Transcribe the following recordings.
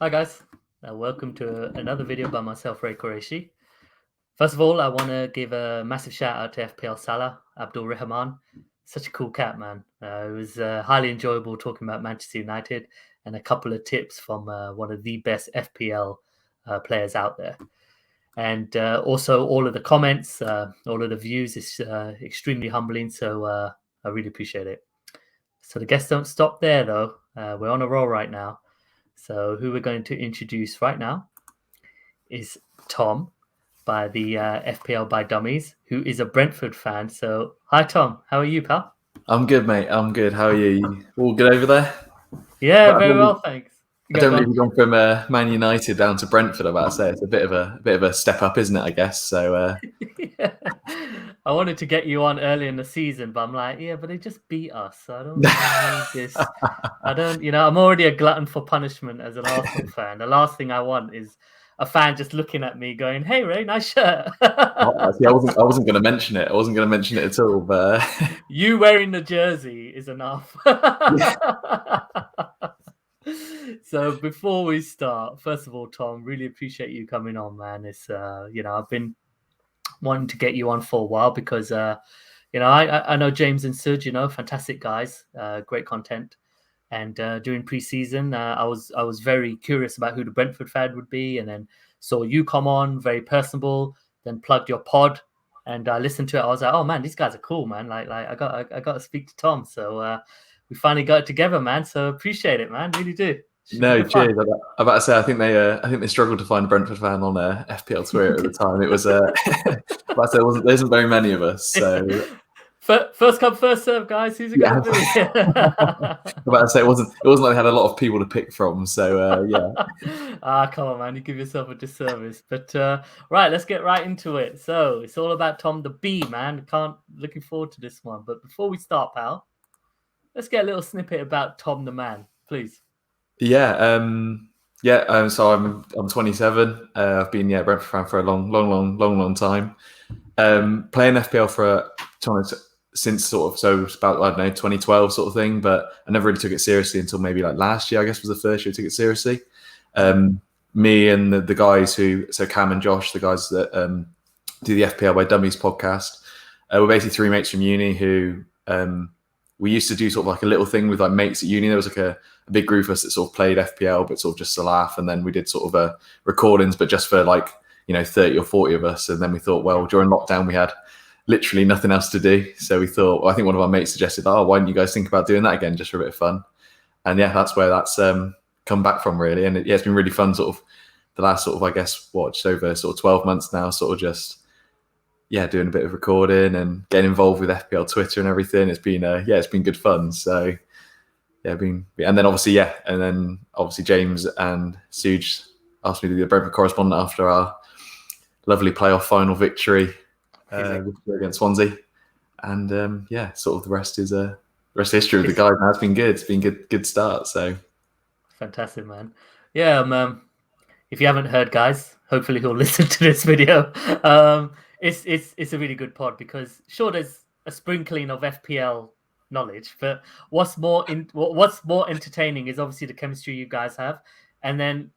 Hi guys, welcome to another video by myself, Ray Qureshi. First of all, I want to give a massive shout out to FPL Salah, Abdul Rahman. Such a cool cat, man. It was highly enjoyable talking about Manchester United and a couple of tips from one of the best FPL players out there. And also all of the comments, all of the views is extremely humbling, so I really appreciate it. So the guests don't stop there though. We're on a roll right now. So who we're going to introduce right now is Tom by the FPL by Dummies, who is a Brentford fan. So hi Tom, how are you, pal? I'm good, mate. I'm good. How are you? You all good over there? Yeah, very well, thanks. I don't believe you've gone from Man United down to Brentford. I'm about to say it's a bit of a step up, isn't it? I guess so. Yeah. I wanted to get you on early in the season, but I'm like, yeah, but they just beat us. So I don't need this. I don't, I'm already a glutton for punishment as an Arsenal fan. The last thing I want is a fan just looking at me going, "Hey, Ray, nice shirt." See, I wasn't going to mention it. I wasn't going to mention it at all. But you wearing the jersey is enough. So before we start, first of all, Tom, really appreciate you coming on, man. It's I've been wanting to get you on for a while because I know James and Sud, fantastic guys, great content. And during preseason, I was very curious about who the Brentford fan would be, and then saw you come on, very personable. Then plugged your pod, and I listened to it. I was like, oh man, these guys are cool, man. Like I got to speak to Tom. So we finally got it together, man. So appreciate it, man. Really do. No, cheers. I'm about to say I think they struggled to find a Brentford fan on FPL Twitter at the time. It was there isn't very many of us. So first come, first serve, guys. Who's it going to be? I'm about to say it wasn't like they had a lot of people to pick from. So yeah. Come on, man. You give yourself a disservice. But right, let's get right into it. So it's all about Tom the B, man. Looking forward to this one. But before we start, pal, let's get a little snippet about Tom the man, please. Yeah. So I'm 27. I've been Brentford fan for a long time. Playing FPL since sort of, so it's about, I don't know, 2012 sort of thing, but I never really took it seriously until maybe like last year, I guess was the first year I took it seriously. Me and the guys so Cam and Josh, the guys that do the FPL Way Dummies podcast, we're basically three mates from uni who we used to do sort of like a little thing with like mates at uni. There was like a big group of us that sort of played FPL, but sort of just to laugh. And then we did sort of recordings, but just for like, 30 or 40 of us. And then we thought, well, during lockdown, we had literally nothing else to do. So we thought, I think one of our mates suggested, why don't you guys think about doing that again, just for a bit of fun? And yeah, that's where that's come back from, really. And it's been really fun sort of the last sort of, I guess, just over sort of 12 months now, sort of just, doing a bit of recording and getting involved with FPL Twitter and everything. It's been, it's been good fun. So and then obviously James and Suj asked me to be the Brentford correspondent after our lovely playoff final victory against Swansea. And sort of the rest is history with the guys. Now it's been good. It's been good start. So fantastic, man. Yeah, if you haven't heard, guys, hopefully he'll listen to this video. It's a really good pod because sure, there's a sprinkling of FPL knowledge, but what's more entertaining is obviously the chemistry you guys have. And then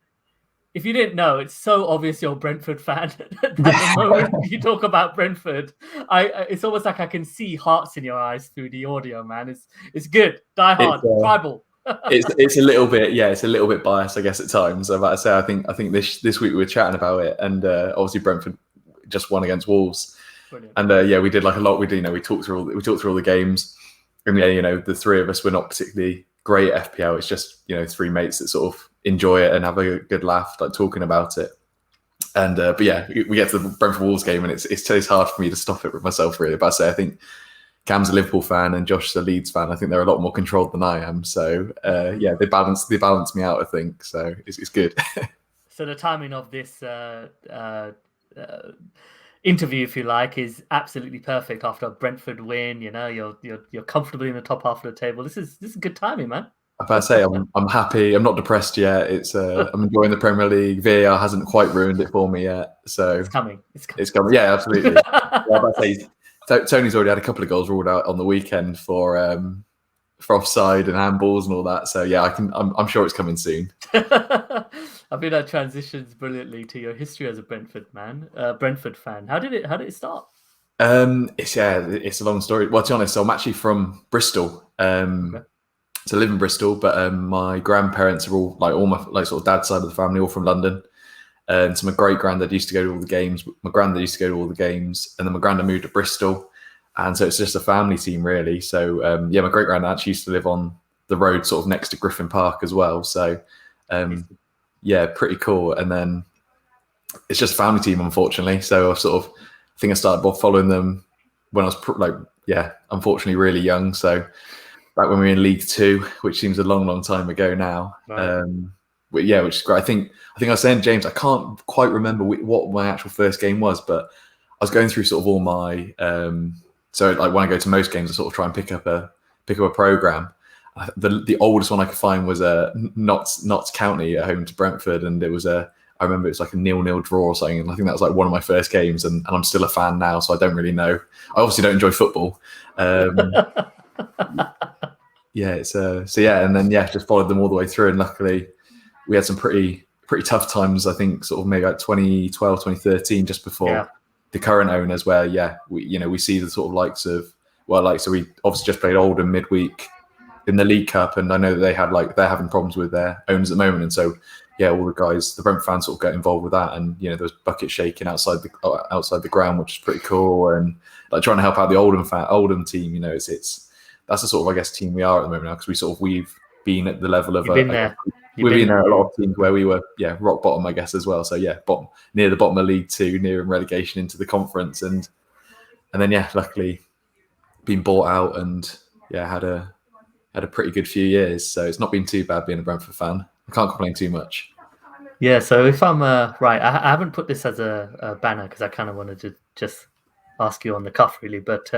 if you didn't know, it's so obvious you're a Brentford fan that the moment you talk about Brentford, it's almost like I can see hearts in your eyes through the audio, man. It's good. Die hard, tribal. It's a little bit biased, I guess, at times. I'm about to say, I think this week we were chatting about it, and obviously Brentford just won against Wolves. Brilliant. And we did like a lot. We talked through all the games, and the three of us were not particularly great at FPL. It's just three mates that sort of enjoy it and have a good laugh, like talking about it. And but yeah, we get to the Brentford Wolves game, and it's hard for me to stop it with myself, really. But I say, I think Cam's a Liverpool fan and Josh's a Leeds fan. I think they're a lot more controlled than I am. So they balance me out, I think. So it's good. So the timing of this interview, if you like, is absolutely perfect after a Brentford win. You're comfortably in the top half of the table. This is good timing, man. If I say I'm happy, I'm not depressed yet. It's I'm enjoying the Premier League. VAR hasn't quite ruined it for me yet. So it's coming. It's coming. Yeah, absolutely. Tony's already had a couple of goals ruled out on the weekend for offside and handballs and all that. So yeah, I'm sure it's coming soon. I think that transitions brilliantly to your history as a Brentford fan. How did it start? It's a long story. Well, to be honest, I'm actually from Bristol. Okay. So I live in Bristol, but my grandparents are all my like sort of dad's side of the family, all from London. And so my great granddad used to go to all the games. My granddad used to go to all the games, and then my granddad moved to Bristol, and so it's just a family team really. So my great granddad actually used to live on the road, sort of next to Griffin Park as well. So pretty cool. And then it's just a family team, unfortunately. So I think I started following them when I was unfortunately really young. So back when we were in League Two, which seems a long, long time ago now. Right. Which is great. I think I was saying, James, I can't quite remember what my actual first game was, but I was going through sort of all my so like when I go to most games, I sort of try and pick up a program. The oldest one I could find was Notts County at home to Brentford, and it was I remember it was like a 0-0 draw or something, and I think that was like one of my first games, and I'm still a fan now, so I don't really know. I obviously don't enjoy football. And then just followed them all the way through, and luckily we had some pretty tough times. I think sort of maybe like 2012, 2013, just before the current owners, where we see the sort of likes of we obviously just played Oldham midweek in the League Cup, and I know that they're having problems with their owners at the moment, and so all the guys, the Brentford fans, sort of got involved with that, and there was buckets shaking outside the ground, which is pretty cool, and like trying to help out the Oldham team. It's that's the sort of, I guess, team we are at the moment now, because we've been at the level of You've been there. We've been there a lot of teams where we were rock bottom, I guess, as well. So near the bottom of League Two, near relegation into the conference, and then luckily been bought out, and had a pretty good few years. So it's not been too bad being a Brentford fan. I can't complain too much. Yeah, so if I'm right, I haven't put this as a banner because I kind of wanted to just ask you on the cuff, really. But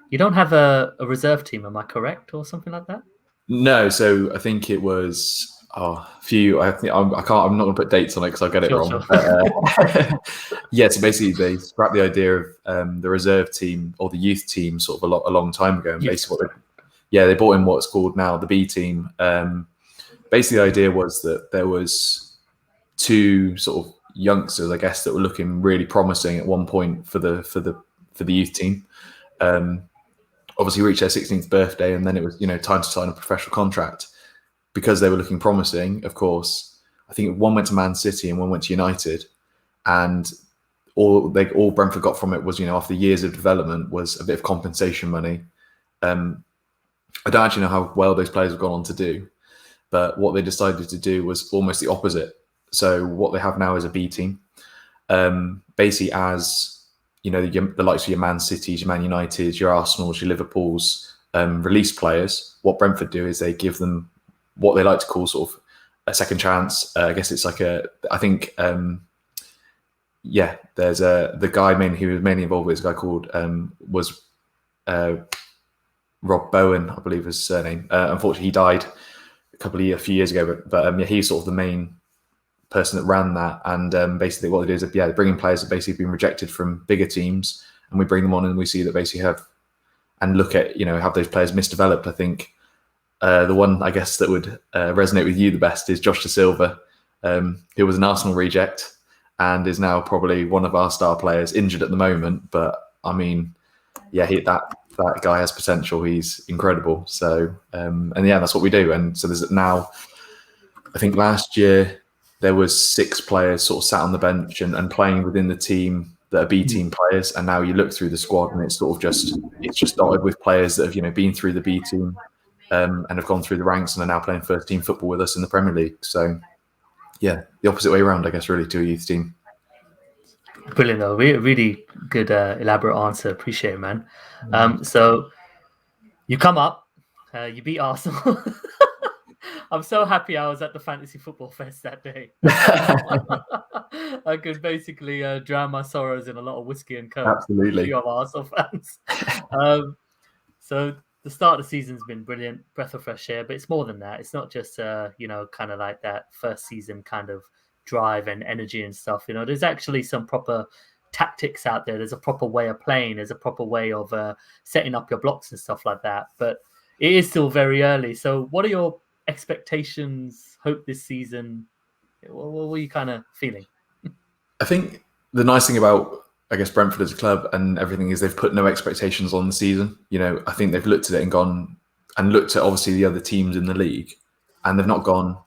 you don't have a reserve team, am I correct, or something like that? No, so I think it was a few. I think I can't. I'm not going to put dates on it because I'll get it wrong. Sure. But, so basically, they scrapped the idea of the reserve team or the youth team sort of a long time ago. And basically, they brought in what's called now the B team. Basically, the idea was that there was two sort of youngsters, I guess, that were looking really promising at one point for the youth team. Obviously reached their 16th birthday, and then it was time to sign a professional contract. Because they were looking promising, of course, I think one went to Man City and one went to United, and all Brentford got from it was after years of development was a bit of compensation money. I don't actually know how well those players have gone on to do, but what they decided to do was almost the opposite. So what they have now is a B team, basically as the likes of your Man Cities, your Man Uniteds, your Arsenals, your Liverpools, release players. What Brentford do is they give them what they like to call sort of a second chance. I guess it's like there's the guy who was mainly involved with this guy called Rob Bowen, I believe his surname. Unfortunately, he died a few years ago, but he's sort of the main person that ran that, and basically what they do is they bring in players that basically been rejected from bigger teams, and we bring them on, and we see that basically have those players misdeveloped. I think the one, I guess, that would resonate with you the best is Josh Da Silva, who was an Arsenal reject and is now probably one of our star players, injured at the moment, but I mean, that guy has potential. He's incredible. So that's what we do. And so there's now, I think last year there was 6 players sort of sat on the bench and playing within the team that are B team players, and now you look through the squad and it's sort of just dotted with players that have been through the B team and have gone through the ranks and are now playing first team football with us in the Premier League. So the opposite way around, I guess, really, to a youth team. Brilliant, though. Really good, elaborate answer. Appreciate it, man. So you come up, you beat Arsenal. I'm so happy I was at the Fantasy Football Fest that day. I could basically drown my sorrows in a lot of whiskey and coke. Absolutely. A few of Arsenal fans. So the start of the season's been brilliant, breath of fresh air, but it's more than that. It's not just kind of like that first season kind of drive and energy and stuff. There's actually some proper tactics out there. There's a proper way of playing. There's a proper way of setting up your blocks and stuff like that. But it is still very early. So what are your expectations, hope this season What were you kind of feeling? I think the nice thing about, I guess, Brentford as a club and everything is they've put no expectations on the season. I think they've looked at it and gone and looked at obviously the other teams in the league, and they've not gone,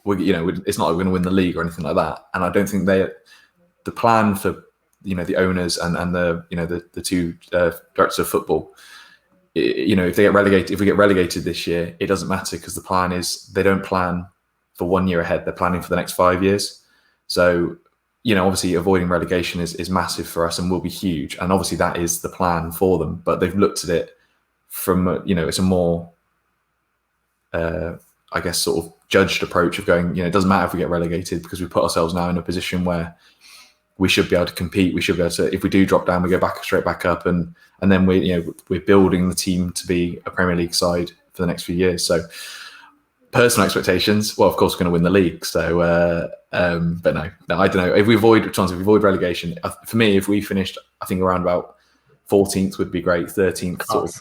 it's not going to win the league or anything like that. And I don't think the plan for the owners and the two directors of football, if we get relegated this year, it doesn't matter because the plan is they don't plan for 1 year ahead. They're planning for the next 5 years. So obviously avoiding relegation is massive for us and will be huge. And obviously that is the plan for them. But they've looked at it from, it's a more, I guess, sort of judged approach of going, it doesn't matter if we get relegated because we put ourselves now in a position where we should be able to compete. We should be able to, if we do drop down, we go straight back up. And then we're building the team to be a Premier League side for the next few years. So personal expectations, well, of course, we're going to win the league. So, but no, I don't know. If we avoid relegation, for me, if we finished, I think around about 14th would be great. 13th, sort of,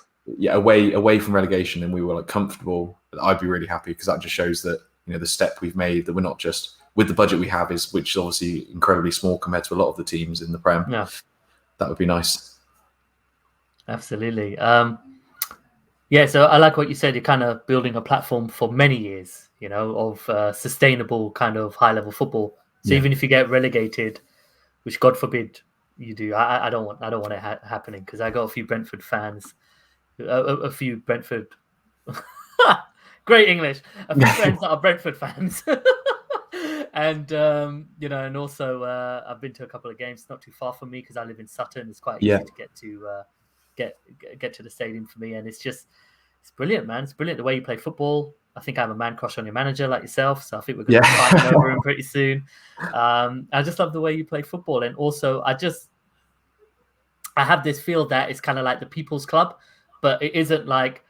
away from relegation, and we were like comfortable, I'd be really happy because that just shows that the step we've made, that we're not just with the budget we have which is obviously incredibly small compared to a lot of the teams in the Prem. Yeah, that would be nice. Absolutely. Yeah, so I like what you said. You're kind of building a platform for many years, of sustainable kind of high-level football. So even if you get relegated, which God forbid you do, I don't want it happening because I got a few Brentford fans, a few Brentford, great English, a few friends that are Brentford fans, and and also I've been to a couple of games not too far from me because I live in Sutton. It's quite easy to get to the stadium for me, and it's brilliant, man. It's brilliant the way you play football. I think I have a man crush on your manager like yourself, so I think we're going to be fighting over him pretty soon. I just love the way you play football, and also I have this feel that it's kind of like the people's club, but it isn't like,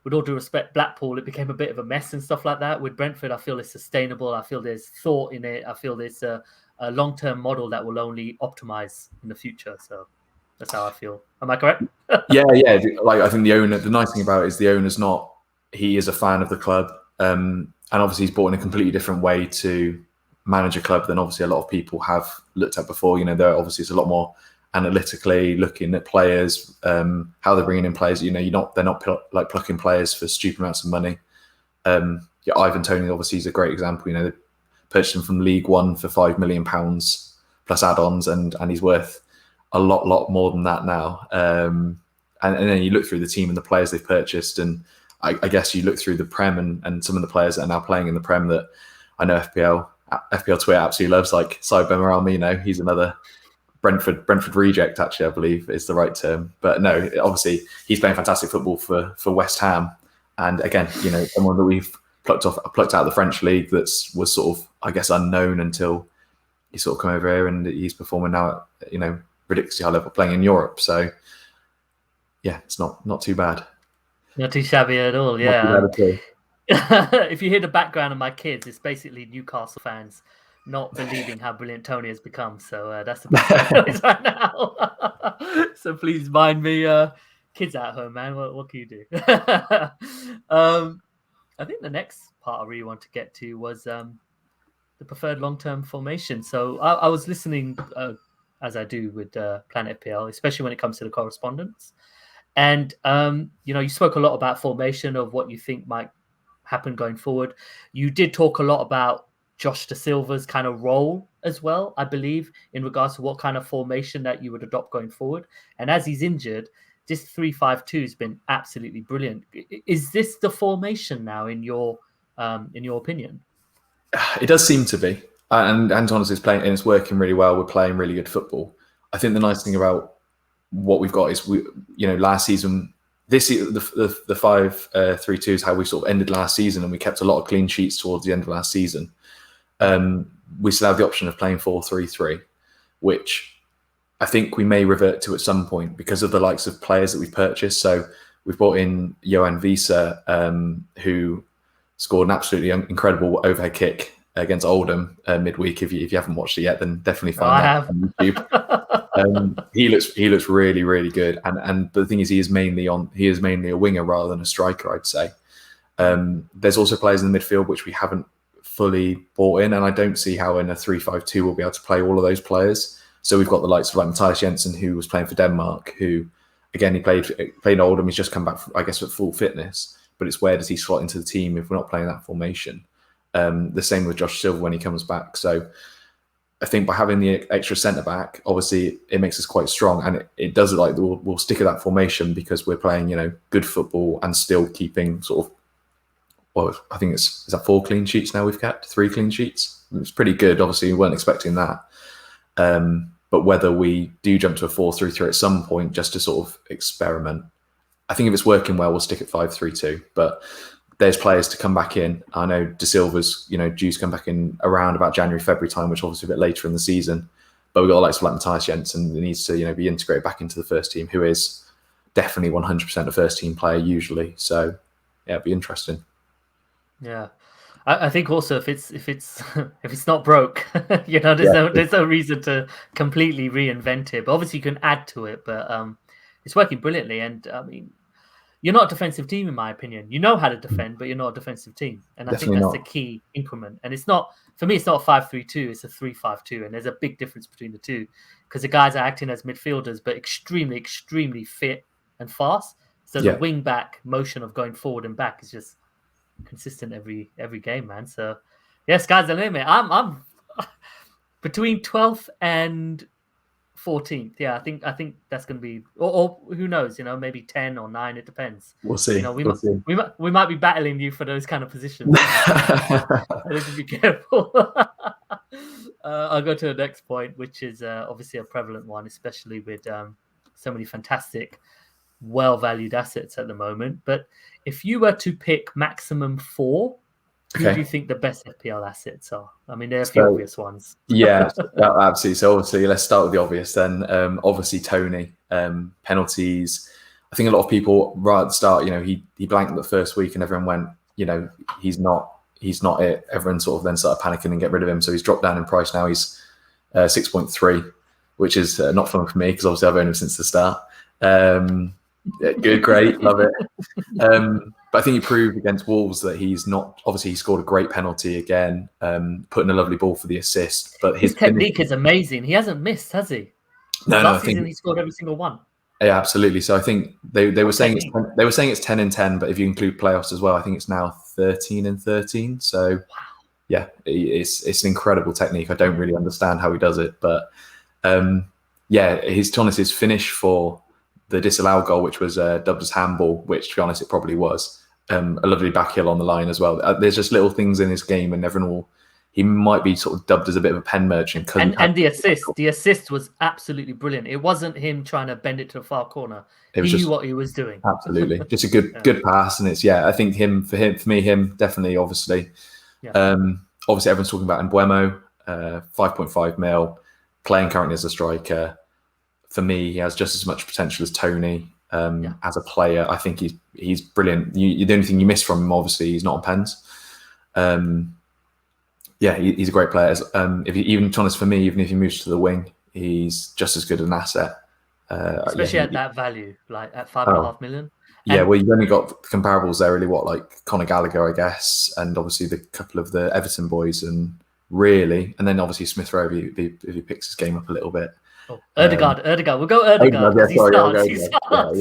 with all due respect, Blackpool, it became a bit of a mess and stuff like that. With Brentford, I feel it's sustainable. I feel there's thought in it. I feel there's a long-term model that will only optimize in the future. So that's how I feel. Am I correct? Yeah. Like, I think the nice thing about it is the owner's he is a fan of the club. And obviously he's brought in a completely different way to manage a club than obviously a lot of people have looked at before. Obviously it's a lot more analytically looking at players, how they're bringing in players. They're not like plucking players for stupid amounts of money. Ivan Toney obviously is a great example. They purchased him from League One for £5 million plus add-ons, and he's worth a lot more than that now. And then you look through the team and the players they've purchased, and I guess you look through the Prem and some of the players that are now playing in the Prem that I know FPL Twitter absolutely loves, like Said Ben, he's another Brentford reject, actually, I believe is the right term. But no, obviously he's playing fantastic football for West Ham, and again, someone that we've plucked out of the French league was sort of, I guess, unknown until he sort of come over here, and he's performing now at ridiculously high level, playing in Europe. So yeah, it's not too bad. Not too shabby at all. Yeah. If you hear the background of my kids, it's basically Newcastle fans not believing how brilliant Tony has become. So that's the background noise right now. So please mind me, kids at home, man. What can you do? I think the next part I really want to get to was the preferred long-term formation. So I was listening, as I do with Planet FPL, especially when it comes to the correspondence. And, you spoke a lot about formation, of what you think might happen going forward. You did talk a lot about Josh Da Silva's kind of role as well, I believe, in regards to what kind of formation that you would adopt going forward. And as he's injured, this 3-5-2 has been absolutely brilliant. Is this the formation now, in your opinion? It does seem to be. And Antonis is playing, and it's working really well. We're playing really good football. I think the nice thing about what we've got is last season, the 5-3-2 is how we sort of ended last season, and we kept a lot of clean sheets towards the end of last season. We still have the option of playing 4-3-3, which I think we may revert to at some point because of the likes of players that we've purchased. So we've brought in Johan Visa, who scored an absolutely incredible overhead kick against Oldham midweek. If you haven't watched it yet, then definitely find that on YouTube. He looks really, really good, and the thing is, he is mainly a winger rather than a striker, I'd say. There's also players in the midfield which we haven't fully bought in, and I don't see how in a 3-5-2 we'll be able to play all of those players. So we've got the likes of like Matthias Jensen, who was playing for Denmark, who again he played Oldham. He's just come back, I guess, at full fitness. But it's where does he slot into the team if we're not playing that formation? The same with Josh Silva when he comes back. So I think by having the extra centre back, obviously it makes us quite strong, and it does look like we'll stick to that formation because we're playing, good football and still keeping sort of. Well, I think is that 4 clean sheets now we've kept, 3 clean sheets. It's pretty good. Obviously, we weren't expecting that. But whether we do jump to a 4-3-3 at some point just to sort of experiment, I think if it's working well, we'll stick at 5-3-2. But there's players to come back in. I know De Silva's, due to come back in around about January, February time, which obviously a bit later in the season. But we've got the likes of like Matthias Jensen who needs to, be integrated back into the first team, who is definitely 100% a first team player usually. So yeah, it'd be interesting. Yeah, I think also if it's not broke, there's no reason to completely reinvent it. But obviously you can add to it. But it's working brilliantly, and I mean, you're not a defensive team in my opinion. You know how to defend, but you're not a defensive team, and Definitely I think that's the key increment. And it's not for me. It's not a 5-3-2. It's a 3-5-2, and there's a big difference between the two because the guys are acting as midfielders, but extremely, extremely fit and fast. So the wing back motion of going forward and back is just consistent every game, man. So yeah, sky's the limit. I'm between 12th and 14th. Yeah, I think that's going to be, or who knows, maybe 10 or 9. It depends. We'll see. We might be battling you for those kind of positions. I need to be careful. I'll go to the next point, which is obviously a prevalent one, especially with so many fantastic, well-valued assets at the moment. But if you were to pick maximum 4, who do you think the best FPL assets are? I mean, there are a few obvious ones. Yeah, absolutely. So obviously, let's start with the obvious then. Obviously, Tony, penalties. I think a lot of people right at the start, he blanked the first week and everyone went, he's not it. Everyone sort of then started panicking and get rid of him. So he's dropped down in price now. He's 6.3, which is not fun for me because obviously I've owned him since the start. Good, great, love it. But I think he proved against Wolves that he's not. Obviously, he scored a great penalty again, putting a lovely ball for the assist. But his technique is amazing. He hasn't missed, has he? Last season he scored every single one. Yeah, absolutely. So I think they were saying it's 10 and 10, but if you include playoffs as well, I think it's now 13 and 13. So wow. Yeah, it's an incredible technique. I don't really understand how he does it, but his finish for the disallowed goal, which was dubbed as handball, which to be honest, it probably was. A lovely back heel on the line as well. There's just little things in his game, and he might be sort of dubbed as a bit of a pen merchant. And the assist was absolutely brilliant. It wasn't him trying to bend it to a far corner. He knew what he was doing. Absolutely, just a good pass, and it's I think for me, definitely, obviously. Yeah. Obviously, everyone's talking about Mbeumo, 5.5 mil, playing currently as a striker. For me, he has just as much potential as Tony as a player. I think he's brilliant. The only thing you miss from him, obviously, he's not on pens. He's a great player. For me, even if he moves to the wing, he's just as good an asset. Especially at that value, like at 5.5 million. You've only got comparables there, really. Like Conor Gallagher, I guess, and obviously the couple of the Everton boys, and then obviously Smith Rowe if he picks his game up a little bit. Oh, Ødegaard. We'll go Ødegaard. He starts.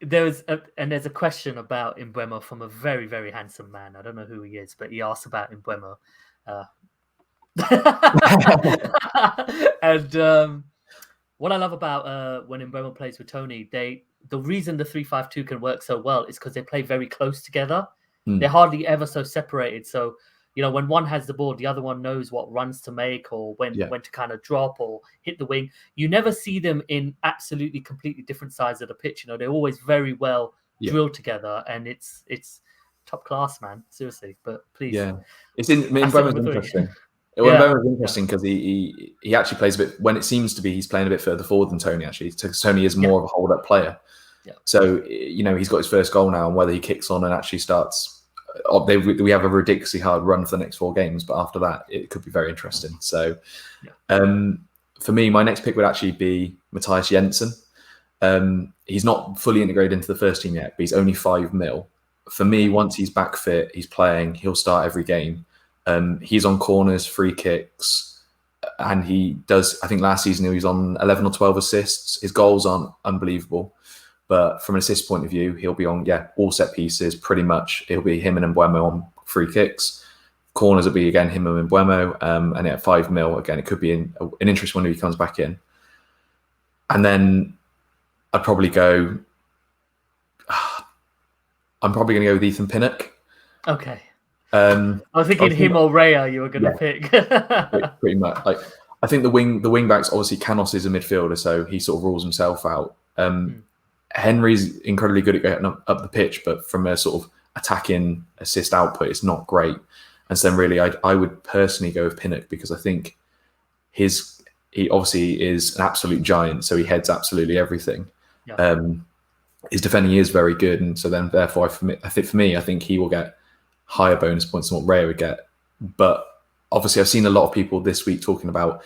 There's a question about Mbeumo from a very, very handsome man. I don't know who he is, but he asked about Mbeumo. And what I love about when Mbeumo plays with Tony, the reason the 3-5-2 can work so well is because they play very close together. They're hardly ever so separated. So when one has the ball, the other one knows what runs to make or when to kind of drop or hit the wing. You never see them in absolutely completely different sides of the pitch. They're always very well drilled together, and it's top class, man. Seriously, but please. Yeah, Mbeumo's interesting. Mbeumo's interesting because he actually plays a bit when it seems to be he's playing a bit further forward than Tony actually. Because Tony is more of a hold-up player. Yeah. So he's got his first goal now, and whether he kicks on and actually starts. We have a ridiculously hard run for the next 4 games, but after that, it could be very interesting. So, for me, my next pick would actually be Matthias Jensen. He's not fully integrated into the first team yet, but he's only 5 mil. For me, once he's back fit, he's playing, he'll start every game. He's on corners, free kicks, and he does. I think last season he was on 11 or 12 assists. His goals aren't unbelievable, but from an assist point of view, he'll be on all set pieces pretty much. It'll be him and Mbuemo on free kicks. Corners will be again him and Mbuemo, and at 5 mil again, it could be an interesting one if he comes back in. And then I'd probably go. I'm probably going to go with Ethan Pinnock. Okay. I was thinking him or Raya you were going to pick. Pretty much. Like, I think the wing backs, obviously Canos is a midfielder, so he sort of rules himself out. Henry's incredibly good at getting up the pitch, but from a sort of attacking assist output, it's not great. And so then really I would personally go with Pinnock because I think he obviously is an absolute giant, so he heads absolutely everything. Yeah. His defending is very good, and so then therefore I think he will get higher bonus points than what Raya would get. But obviously I've seen a lot of people this week talking about,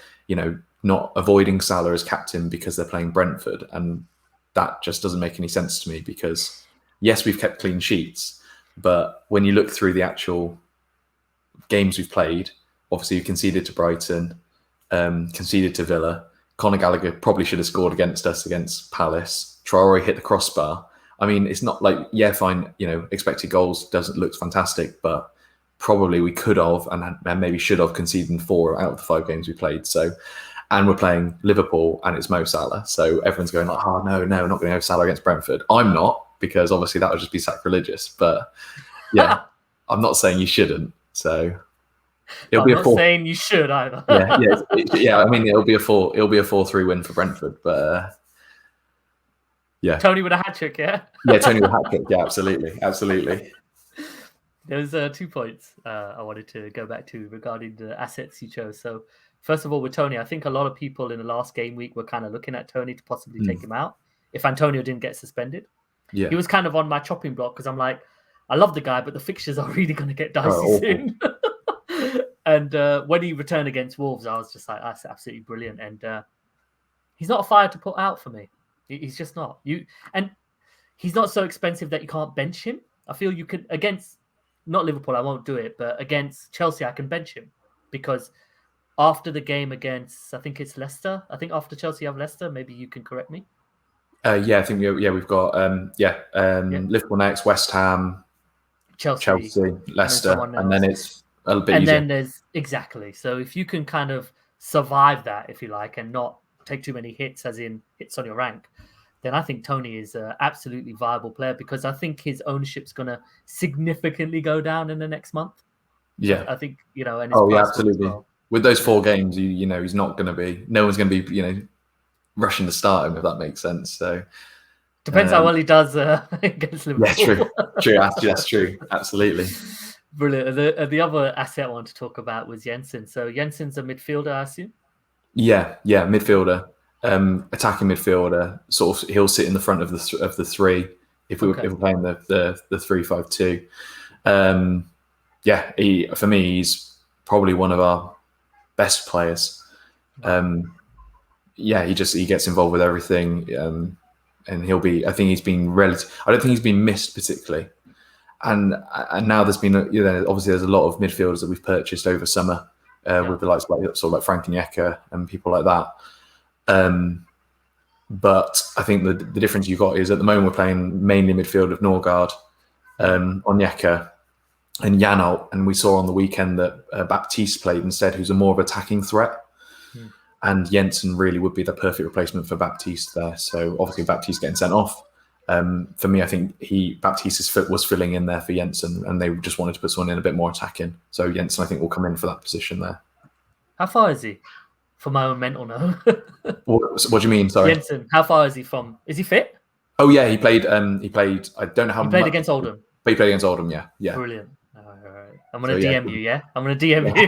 not avoiding Salah as captain because they're playing Brentford, and that just doesn't make any sense to me because yes, we've kept clean sheets, but when you look through the actual games we've played, obviously we conceded to Brighton, conceded to Villa. Conor Gallagher probably should have scored against us against Palace. Traore hit the crossbar. I mean, it's not like, fine, expected goals doesn't look fantastic, but probably we could have and maybe should have conceded 4 out of the 5 games we played. So, and we're playing Liverpool and it's Mo Salah. So everyone's going like, oh, no, not going to have Salah against Brentford. I'm not, because obviously that would just be sacrilegious. But yeah, I'm not saying you shouldn't. So I'm not saying you should either. I mean, it'll be a 4-3 win for Brentford, but yeah. Tony with a hat trick, yeah? Yeah, Tony with a hat trick. Yeah, absolutely. There's 2 points I wanted to go back to regarding the assets you chose. So first of all, with Tony, I think a lot of people in the last game week were kind of looking at Tony to possibly take him out if Antonio didn't get suspended. Yeah. He was kind of on my chopping block because I'm like, I love the guy, but the fixtures are really going to get dicey soon. And when he returned against Wolves, I was just like, that's absolutely brilliant. And he's not a fire to put out for me. He's just not. And he's not so expensive that you can't bench him. I feel you could, against, not Liverpool, I won't do it, but against Chelsea, I can bench him. Because after the game against, I think it's Leicester. I think after Chelsea, you have Leicester. Maybe you can correct me. I think we've got Liverpool next, West Ham, Chelsea, Leicester, and then it's a bit and easier. Then there's exactly. So if you can kind of survive that, if you like, and not take too many hits, as in hits on your rank, then I think Tony is an absolutely viable player because I think his ownership's going to significantly go down in the next month. Yeah, I think and absolutely. Well. With those 4 games, he's not going to be. No one's going to be rushing to start him, if that makes sense. So depends how well he does against Liverpool. Yeah, true. That's true. Absolutely. Brilliant. The other asset I want to talk about was Jensen. So Jensen's a midfielder, I assume. Yeah, midfielder, attacking midfielder. Sort of, he'll sit in the front of the 3 if we're playing the 3-5-2. For me, he's probably one of our best players. He gets involved with everything, and he'll be. I think he's been I don't think he's been missed particularly. And now there's been obviously there's a lot of midfielders that we've purchased over summer with the likes like Frank and Yeka and people like that. But I think the difference you've got is at the moment we're playing mainly midfield of Norgard, Onyeka and Janelt, and we saw on the weekend that Baptiste played instead, who's a more of attacking threat. And Jensen really would be the perfect replacement for Baptiste there. So obviously Baptiste getting sent off. For me, I think Baptiste was filling in there for Jensen, and they just wanted to put someone in a bit more attacking. So Jensen, I think, will come in for that position there. How far is he? For my own mental note. What do you mean? Sorry, Jensen. How far is he from? Is he fit? Oh yeah, he played. I don't know how. He played against Oldham. But he played against Oldham. Yeah. Brilliant. All right. I'm gonna DM you. Yeah, I'm gonna DM you.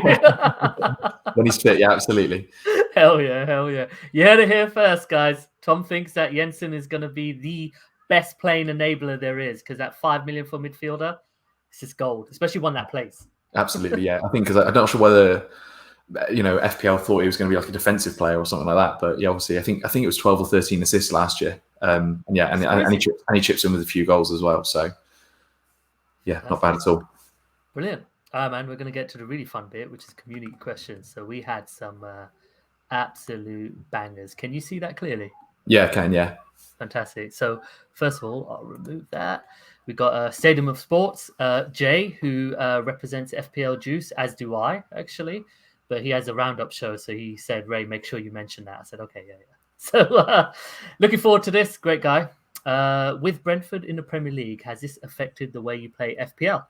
When he's fit, yeah, absolutely. Hell yeah. You heard it here first, guys. Tom thinks that Jensen is gonna be the best playing enabler there is, because at 5 million for midfielder, it's just gold, especially one that plays. Absolutely, yeah. I think because I'm not sure whether FPL thought he was going to be like a defensive player or something like that, but yeah, obviously I think it was 12 or 13 assists last year, and he chips in with a few goals as well. So yeah, not bad at all. Brilliant. Man, we're going to get to the really fun bit, which is community questions. So we had some absolute bangers. Can you see that clearly? Yeah, I can. Yeah. Fantastic. So first of all, I'll remove that. We got a Stadium of Sports, Jay, who represents FPL Juice, as do I actually, but he has a roundup show, so he said, "Ray, make sure you mention that." I said, "Okay, yeah." So looking forward to this. Great guy. With Brentford in the Premier League, has this affected the way you play FPL?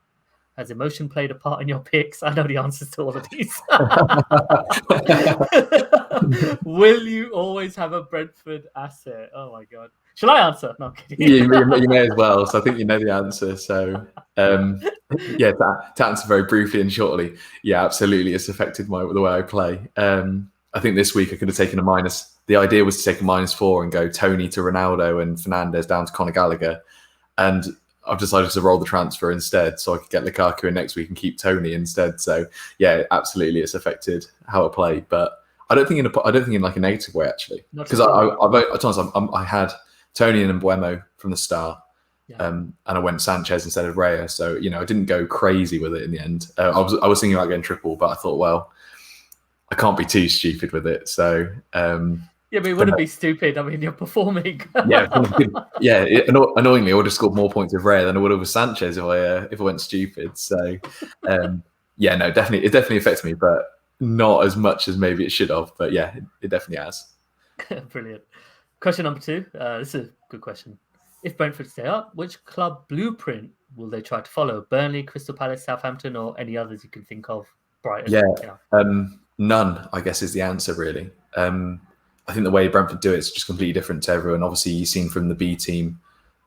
Has emotion played a part in your picks? I know the answers to all of these. Will you always have a Brentford asset? Oh my god. Shall I answer? No, I'm kidding. You may as well. So I think you know the answer. So yeah, to answer very briefly and shortly, yeah, absolutely, it's affected the way I play. I think this week I could have taken a minus. The idea was to take a -4 and go Tony to Ronaldo and Fernandes down to Conor Gallagher, and I've decided to roll the transfer instead, so I could get Lukaku in next week and keep Tony instead. So yeah, absolutely, it's affected how I play, but I don't think in like a negative way actually, because I had Tony and Mbuemo from the start, Yeah. and I went Sanchez instead of Raya. So I didn't go crazy with it in the end. I was thinking about getting triple, but I thought, well, I can't be too stupid with it. So yeah, but it wouldn't be stupid. I mean, you're performing. yeah, annoyingly, I would have scored more points with Raya than I would have with Sanchez if I went stupid. So yeah, no, definitely, it definitely affects me, but not as much as maybe it should have. But yeah, it definitely has. Brilliant. Question number 2. This is a good question. If Brentford stay up, which club blueprint will they try to follow? Burnley, Crystal Palace, Southampton, or any others you can think of? Brighton. Yeah. None, I guess, is the answer really. I think the way Brentford do it is just completely different to everyone. Obviously, you've seen from the B team,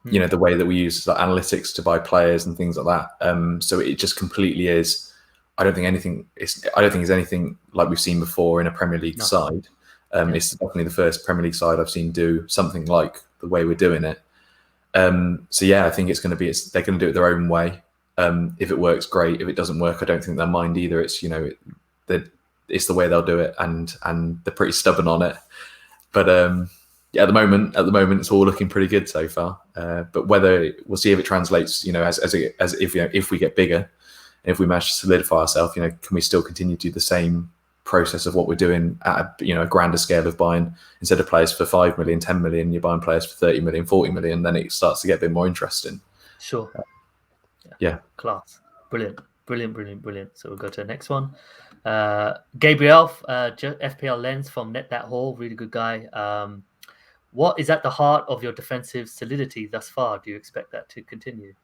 the way that we use like, analytics to buy players and things like that. So it just completely is. I don't think it's anything like we've seen before in a Premier League side. It's definitely the first Premier League side I've seen do something like the way we're doing it. So yeah, I think they're going to do it their own way. If it works, great. If it doesn't work, I don't think they'll mind either. It's it's the way they'll do it, and they're pretty stubborn on it. But yeah, at the moment, it's all looking pretty good so far. But whether we'll see if it translates, as if we get bigger, and if we manage to solidify ourselves, can we still continue to do the same process of what we're doing at a grander scale of buying, instead of players for 5 million, 10 million, you're buying players for 30 million, 40 million, then it starts to get a bit more interesting. Sure. Yeah. Class. Brilliant. So we'll go to the next one. Gabriel, FPL Lens from Net That Hall, really good guy. What is at the heart of your defensive solidity thus far? Do you expect that to continue?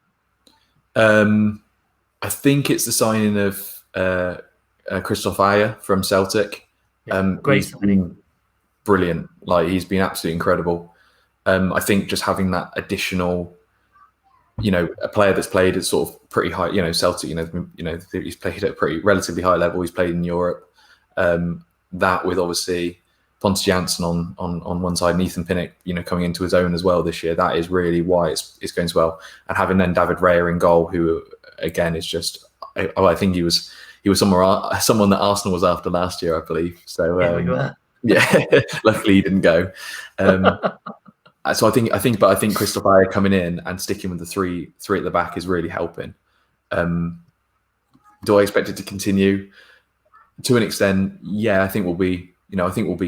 I think it's the signing of Christoph Ayer from Celtic. Great signing. Brilliant. Like, he's been absolutely incredible. I think just having that additional, a player that's played at sort of pretty high, Celtic, he's played at a pretty relatively high level. He's played in Europe. That with obviously Pontus Jansson on one side and Ethan Pinnock, coming into his own as well this year. That is really why it's going so well. And having then David Raya in goal, who again is just, I think he was someone that Arsenal was after last year, I believe. So yeah, luckily he didn't go. So I think Christoph Ayer coming in and sticking with the three at the back is really helping. Do I expect it to continue? To an extent, yeah. I think we'll be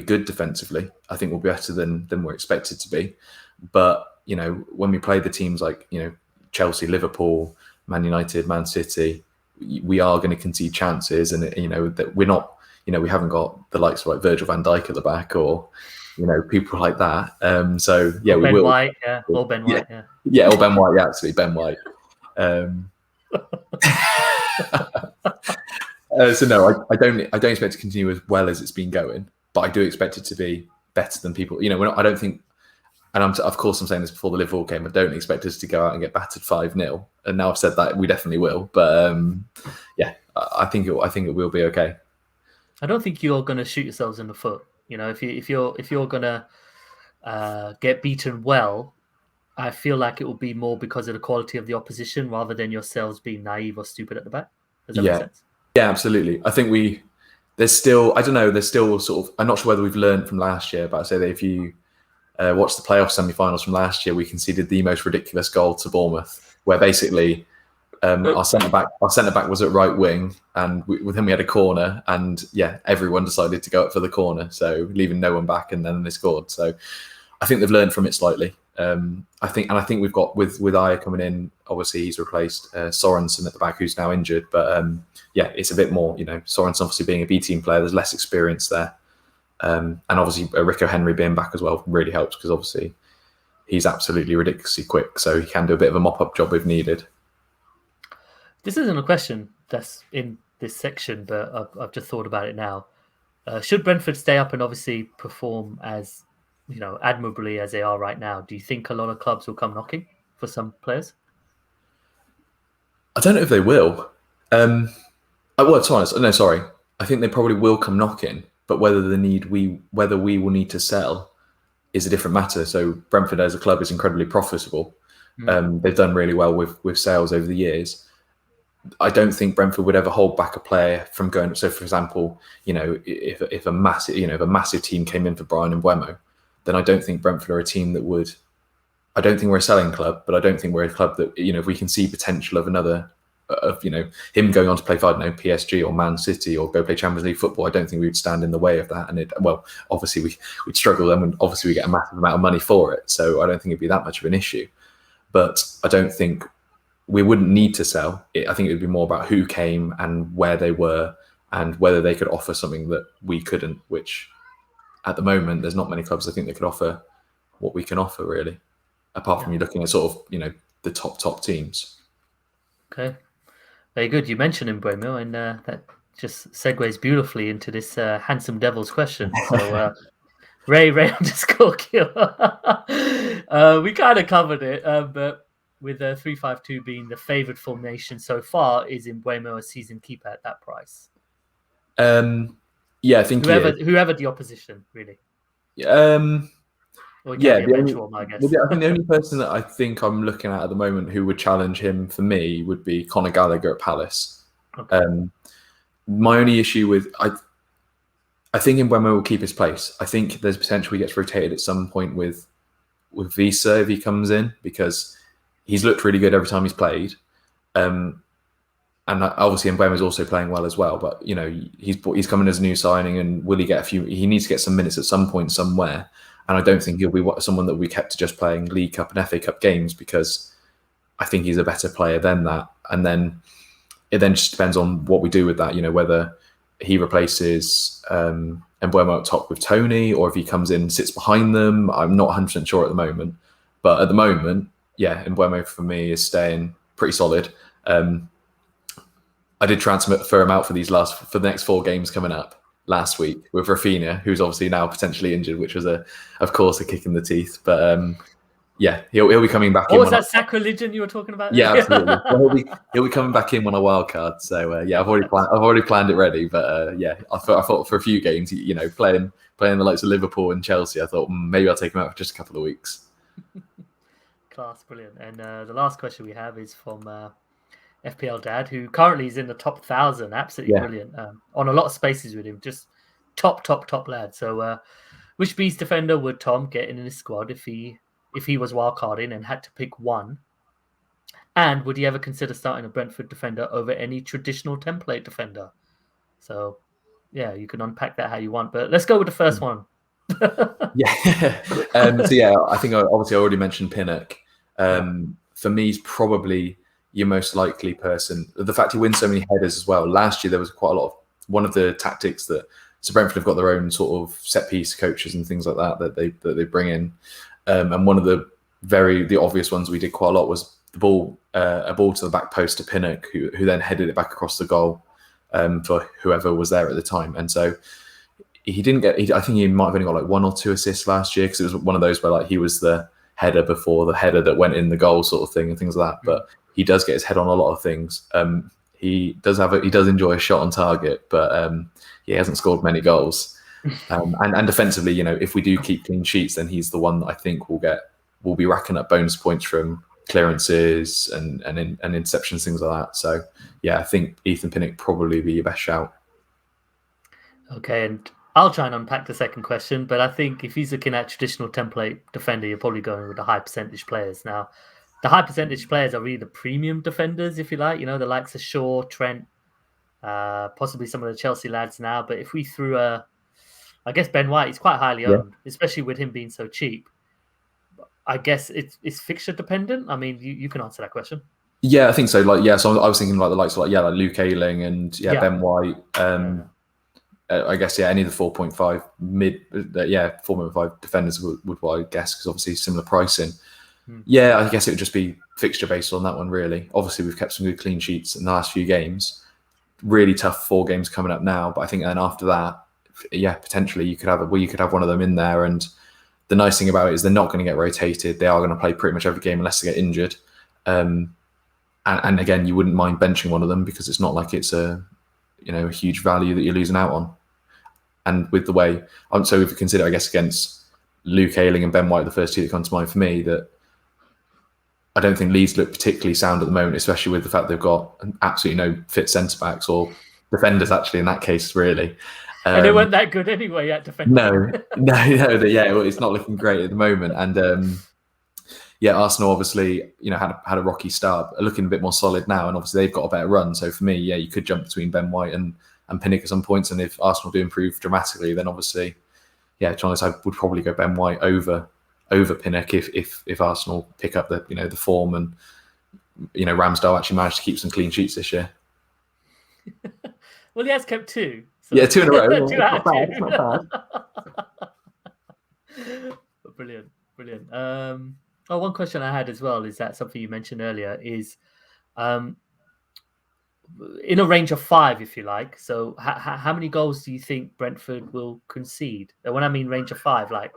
good defensively. I think we'll be better than we're expected to be. But when we play the teams like Chelsea, Liverpool, Man United, Man City, we are going to concede chances, and that we're not. We haven't got the likes of like Virgil van Dijk at the back, or people like that. So yeah, Ben White, or Ben White, yeah, or Ben White, yeah, absolutely, Ben White. So no, I don't expect to continue as well as it's been going, but I do expect it to be better than people. I don't think, and of course I'm saying this before the Liverpool game. I don't expect us to go out and get battered 5-0. And now I've said that, we definitely will. But yeah, I think it will be okay. I don't think you're going to shoot yourselves in the foot. If you're going to get beaten well, I feel like it will be more because of the quality of the opposition rather than yourselves being naive or stupid at the back. Does that make sense? Yeah, absolutely. I think there's still sort of, I'm not sure whether we've learned from last year, but I'd say that if you watch the playoff semi-finals from last year, we conceded the most ridiculous goal to Bournemouth, where basically Our centre back was at right wing, and with him we had a corner, and yeah, everyone decided to go up for the corner, so leaving no one back, and then they scored. So I think they've learned from it slightly. I think we've got with Aya coming in. Obviously, he's replaced Sorensen at the back, who's now injured. But yeah, it's a bit more. Sorensen obviously being a B team player, there's less experience there, and obviously Rico Henry being back as well really helps because obviously he's absolutely ridiculously quick, so he can do a bit of a mop up job if needed. This isn't a question that's in this section, but I've just thought about it now. Should Brentford stay up and obviously perform as admirably as they are right now, do you think a lot of clubs will come knocking for some players? I don't know if they will. Well, to be honest, no, sorry. I think they probably will come knocking, but whether we will need to sell is a different matter. So Brentford as a club is incredibly profitable. They've done really well with sales over the years. I don't think Brentford would ever hold back a player from going. So, for example, if a massive team came in for Brian Mbeumo, then I don't think Brentford are a team that would. I don't think we're a selling club, but I don't think we're a club that if we can see potential of another, him going on to play for PSG or Man City or go play Champions League football, I don't think we would stand in the way of that. And obviously we'd struggle them, and obviously we get a massive amount of money for it. So I don't think it'd be that much of an issue. But I don't think we wouldn't need to sell. I think it would be more about who came and where they were and whether they could offer something that we couldn't, which at the moment, there's not many clubs I think that could offer what we can offer, really, apart from you looking at sort of, the top teams. Okay. Very good. You mentioned Mbeumo, and that just segues beautifully into this handsome devil's question. So, Ray underscore kill. We kind of covered it, but with 352 being the favoured formation so far, is Mbeumo a season keeper at that price? Yeah, I think whoever the opposition, really. Or yeah, the bench warmer, I guess. I think the only person that I think I'm looking at the moment who would challenge him for me would be Conor Gallagher at Palace. Okay. My only issue with I think Mbeumo will keep his place. I think there's potential he gets rotated at some point with Visa if he comes in, because he's looked really good every time he's played. And obviously Mbeumo is also playing well as well. But he's coming as a new signing, and will he get a few? He needs to get some minutes at some point somewhere. And I don't think he'll be someone that we kept to just playing League Cup and FA Cup games, because I think he's a better player than that. And then it then just depends on what we do with that. Whether he replaces Mbeumo up top with Tony, or if he comes in and sits behind them. I'm not 100% sure at the moment. But at the moment, yeah, Mbeumo for me is staying pretty solid. I did transfer him out for the next 4 games coming up last week with Rafinha, who's obviously now potentially injured, which was of course a kick in the teeth. But yeah, he'll be coming back. What was that sacrilegion you were talking about? Yeah, absolutely. Well, he'll be coming back in on a wild card. So yeah, I've already planned it ready. But yeah, I thought for a few games, playing the likes of Liverpool and Chelsea, I thought maybe I'll take him out for just a couple of weeks. Class, brilliant. And the last question we have is from FPL Dad, who currently is in the top 1,000. Absolutely brilliant. On a lot of spaces with him, just top lad. So, which Beast defender would Tom get in his squad if he was wildcarding and had to pick one? And would he ever consider starting a Brentford defender over any traditional template defender? So, yeah, you can unpack that how you want. But let's go with the first one. Yeah. So yeah, I think obviously I already mentioned Pinnock. For me, he's probably your most likely person. The fact he wins so many headers as well. Last year there was quite a lot of one of the tactics that Brentford have got their own sort of set piece coaches and things like that they bring in. And one of the obvious ones we did quite a lot was a ball to the back post to Pinnock, who then headed it back across the goal for whoever was there at the time. And so he didn't get. I think he might have only got like 1 or 2 assists last year, because it was one of those where like he was the header before the header that went in the goal sort of thing and things like that. But he does get his head on a lot of things. He does enjoy a shot on target, but he hasn't scored many goals. And defensively, if we do keep clean sheets, then he's the one that I think will be racking up bonus points from clearances and interceptions, things like that. So yeah, I think Ethan Pinnock probably be your best shout. Okay, and I'll try and unpack the second question, but I think if he's looking at traditional template defender, you're probably going with the high percentage players. Now, the high percentage players are really the premium defenders, if you like. You know, the likes of Shaw, Trent, possibly some of the Chelsea lads now. But if we threw I guess Ben White is quite highly Yeah. owned, especially with him being so cheap. I guess it's fixture dependent. I mean, you can answer that question. Yeah, I think so. Like, yeah, so I was thinking like the likes of like Luke Ayling and Yeah. Ben White. Yeah. I guess any of the 4.5 4.5 defenders would I guess, because obviously similar pricing. Yeah, I guess it would just be fixture based on that one, really. Obviously, we've kept some good clean sheets in the last few games. Really tough 4 games coming up now, but I think then after that, yeah, potentially you could have one of them in there. And the nice thing about it is they're not going to get rotated. They are going to play pretty much every game unless they get injured. And again, you wouldn't mind benching one of them because it's not like it's a huge value that you're losing out on. And with the way, so if you consider, I guess, against Luke Ayling and Ben White, the first 2 that come to mind for me, that I don't think Leeds look particularly sound at the moment, especially with the fact they've got absolutely no fit centre backs or defenders. Actually, in that case, really, and they weren't that good anyway at defending. No, it's not looking great at the moment. And Arsenal obviously, had a rocky start, but are looking a bit more solid now, and obviously they've got a better run. So for me, you could jump between Ben White and Pinnock at some points, and if Arsenal do improve dramatically, then obviously, to be honest, I would probably go Ben White over Pinnock if Arsenal pick up the form, and Ramsdale actually managed to keep some clean sheets this year. Well, he has kept 2. So. Yeah, 2 in a row. 2 out of 2. Not bad. Brilliant. One question I had as well is that something you mentioned earlier is in a range of 5, if you like. So how many goals do you think Brentford will concede? And when I mean range of 5, like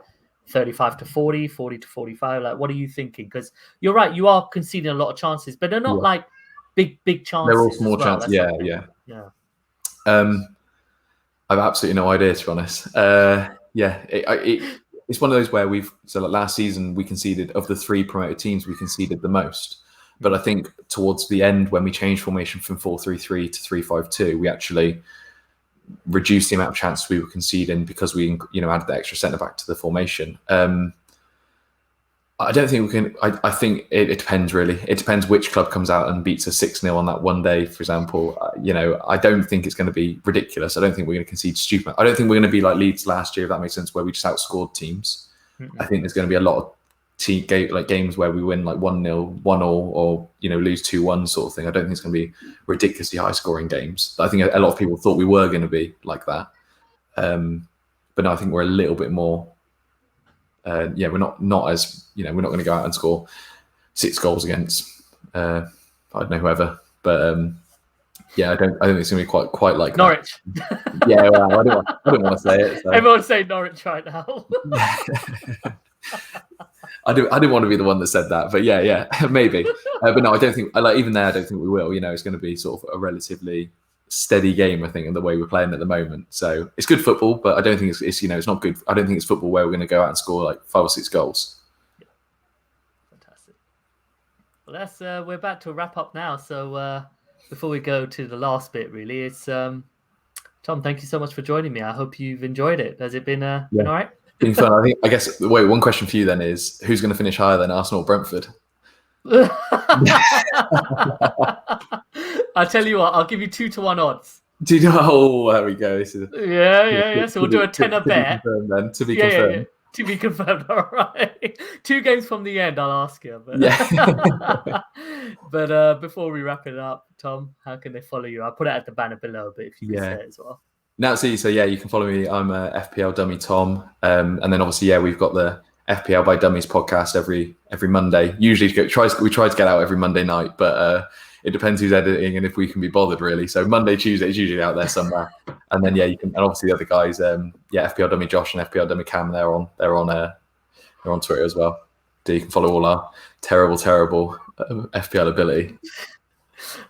35 to 40, 40 to 45, like what are you thinking? Because you're right, you are conceding a lot of chances, but they're not like big chances. They're all small chances. Yeah. I've absolutely no idea, to be honest. It's one of those where last season we conceded, of the 3 promoted teams, we conceded the most. But I think towards the end, when we changed formation from 4-3-3 to 3-5-2, we actually reduced the amount of chances we were conceding because we added the extra centre back to the formation. I don't think we can. I think it depends, really. It depends which club comes out and beats us 6-0 on that one day, for example. I don't think it's going to be ridiculous. I don't think we're going to concede stupid. I don't think we're going to be like Leeds last year, if that makes sense, where we just outscored teams. I think there's going to be a lot of games where we win like 1-0, 1-1, or lose 2-1 sort of thing. I don't think it's going to be ridiculously high scoring games. I think a lot of people thought we were going to be like that. But no, I think we're a little bit more. We're not as we're not going to go out and score 6 goals against I don't know whoever, but I don't think it's going to be quite like Norwich. That. Well, I don't want to say it. So. Everyone's saying Norwich right now. I didn't want to be the one that said that, but maybe. But no, I don't think. Even there, I don't think we will. It's going to be sort of a relatively steady game, I think, in the way we're playing at the moment. So it's good football, but I don't think it's it's not good. I don't think it's football where we're going to go out and score like 5 or 6 goals. Yeah. Fantastic. Well, we're about to wrap up now. So before we go to the last bit, really, it's Tom. Thank you so much for joining me. I hope you've enjoyed it. Has it been been all right? Been fun. I guess. Wait, one question for you then is: who's going to finish higher than Arsenal or Brentford? I'll tell you what, I'll give you 2-1 odds. Oh, there we go. So we'll do a tenner bet. To be confirmed. Yeah. To be confirmed. All right. 2 games from the end, I'll ask you. But before we wrap it up, Tom, how can they follow you? I'll put it at the banner below, but if you can say it as well. You can follow me. I'm FPL Dummy Tom, and then obviously we've got the FPL by Dummies podcast every Monday. Usually we try to get out every Monday night, but it depends who's editing and if we can be bothered, really. So Monday, Tuesday is usually out there somewhere. And then you can, and obviously the other guys, FPL Dummy Josh and FPL Dummy Cam, they're on Twitter as well. So you can follow all our terrible FPL ability.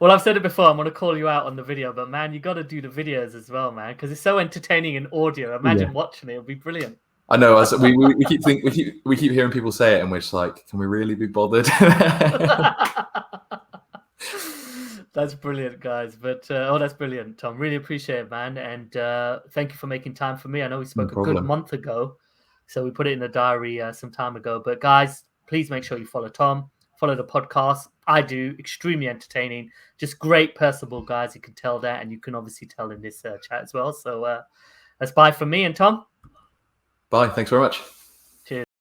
Well, I've said it before. I'm going to call you out on the video, but man, you got to do the videos as well, man, because it's so entertaining in audio. Imagine watching it; it'll be brilliant. I know. We keep hearing people say it, and we're just like, can we really be bothered? That's brilliant, guys. But that's brilliant, Tom. Really appreciate it, man. And thank you for making time for me. I know we spoke a good month ago, so we put it in the diary some time ago. But guys, please make sure you follow Tom, Follow the podcast. I do. Extremely entertaining. Just great, personable guys. You can tell that, and you can obviously tell in this chat as well. So that's bye from me and Tom. Bye. Thanks very much. Cheers.